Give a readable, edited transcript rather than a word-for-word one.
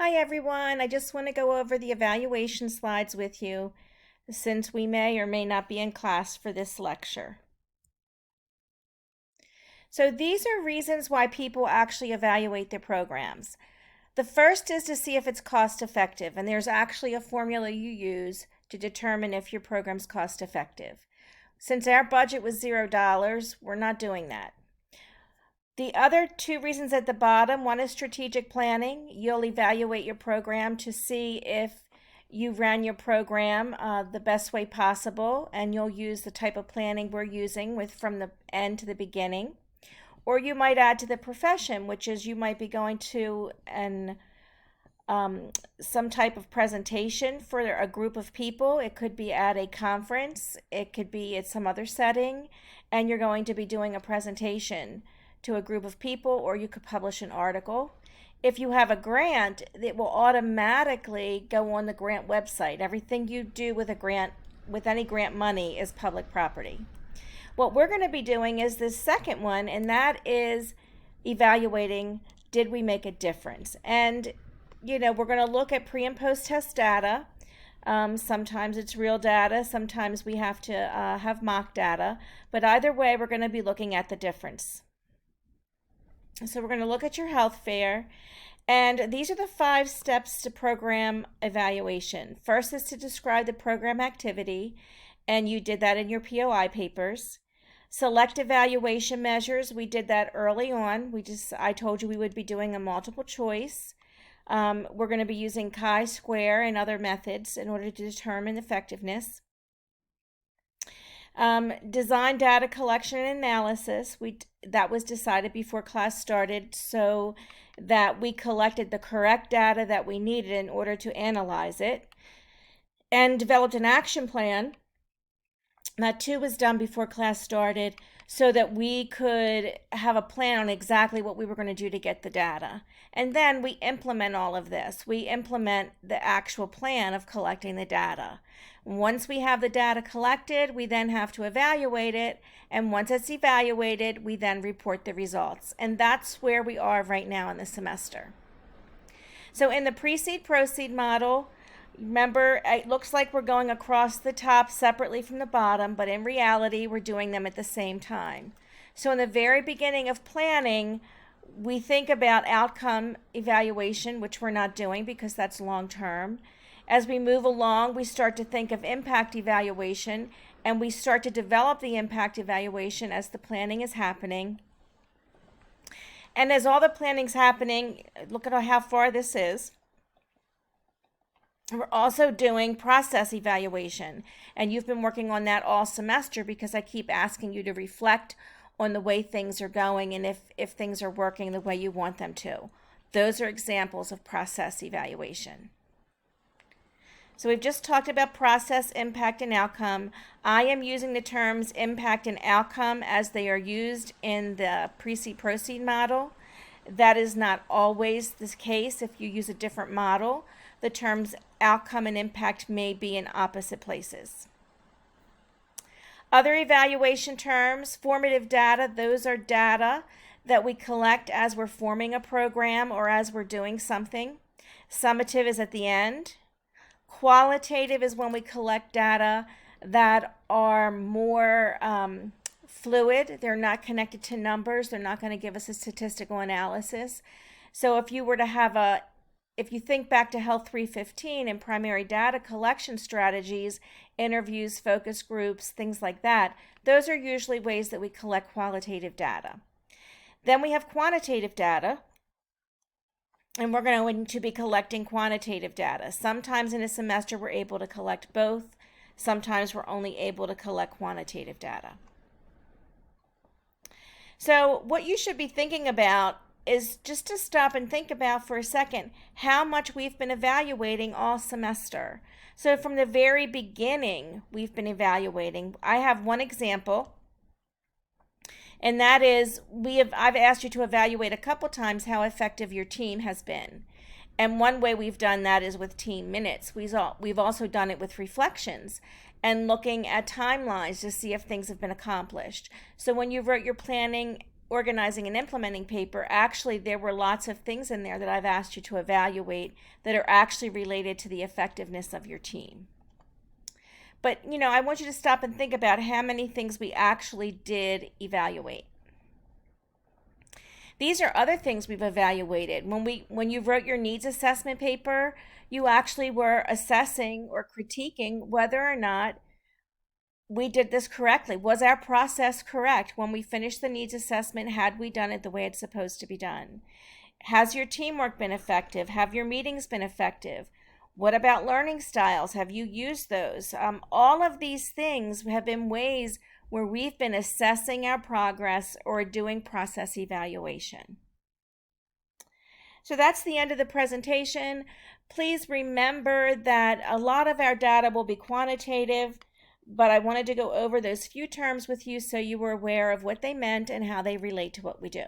Hi everyone, I just want to go over the evaluation slides with you since we may or may not be in class for this lecture. So these are reasons why people actually evaluate their programs. The first is to see if it's cost effective, and there's actually a formula you use to determine if your program's cost effective. Since our budget was $0, we're not doing that. The other two reasons at the bottom, one is strategic planning. You'll evaluate your program to see if you ran your program the best way possible, and you'll use the type of planning we're using from the end to the beginning. Or you might add to the profession, which is you might be going to some type of presentation for a group of people. It could be at a conference, it could be at some other setting, and you're going to be doing a presentation to a group of people, or you could publish an article. If you have a grant, it will automatically go on the grant website. Everything you do with a grant, with any grant money, is public property. What we're going to be doing is this second one, and that is evaluating, did we make a difference? And we're going to look at pre and post test data. Sometimes it's real data, sometimes we have to have mock data, but either way we're going to be looking at the difference. So we're going to look at your health fair, and these are the 5 steps to program evaluation. First is to describe the program activity, and you did that in your POI papers. Select evaluation measures, we did that early on. I told you we would be doing a multiple choice. We're going to be using chi-square and other methods in order to determine effectiveness. Design data collection and analysis. That was decided before class started so that we collected the correct data that we needed in order to analyze it, and developed an action plan. That too was done before class started so that we could have a plan on exactly what we were going to do to get the data. And then we implement all of this. We implement the actual plan of collecting the data. Once we have the data collected, we then have to evaluate it. And once it's evaluated, we then report the results. And that's where we are right now in the semester. So in the pre-seed proceed model, remember, it looks like we're going across the top separately from the bottom, but in reality, we're doing them at the same time. So in the very beginning of planning, we think about outcome evaluation, which we're not doing because that's long term. As we move along, we start to think of impact evaluation, and we start to develop the impact evaluation as the planning is happening. And as all the planning's happening, look at how far this is. We're also doing process evaluation, and you've been working on that all semester because I keep asking you to reflect on the way things are going and if things are working the way you want them to. Those are examples of process evaluation. So we've just talked about process, impact, and outcome. I am using the terms impact and outcome as they are used in the pre-seed proceed model. That is not always the case. If you use a different model, the terms outcome and impact may be in opposite places. Other evaluation terms, formative data, those are data that we collect as we're forming a program or as we're doing something. Summative is at the end. Qualitative is when we collect data that are more fluid. They're not connected to numbers. They're not going to give us a statistical analysis. So if you think back to Health 315 and primary data collection strategies, interviews, focus groups, things like that, those are usually ways that we collect qualitative data. Then we have quantitative data, and we're going to be collecting quantitative data. Sometimes in a semester we're able to collect both. Sometimes we're only able to collect quantitative data. So what you should be thinking about is just to stop and think about for a second how much we've been evaluating all semester. So from the very beginning, we've been evaluating. I have one example, and that is I've asked you to evaluate a couple times how effective your team has been. And one way we've done that is with team minutes. We've also done it with reflections and looking at timelines to see if things have been accomplished. So when you wrote your planning organizing and implementing paper, actually there were lots of things in there that I've asked you to evaluate that are actually related to the effectiveness of your team. But, I want you to stop and think about how many things we actually did evaluate. These are other things we've evaluated. When you wrote your needs assessment paper, you actually were assessing or critiquing whether or not we did this correctly. Was our process correct? When we finished the needs assessment, had we done it the way it's supposed to be done? Has your teamwork been effective? Have your meetings been effective? What about learning styles? Have you used those? All of these things have been ways where we've been assessing our progress or doing process evaluation. So that's the end of the presentation. Please remember that a lot of our data will be quantitative, but I wanted to go over those few terms with you so you were aware of what they meant and how they relate to what we do.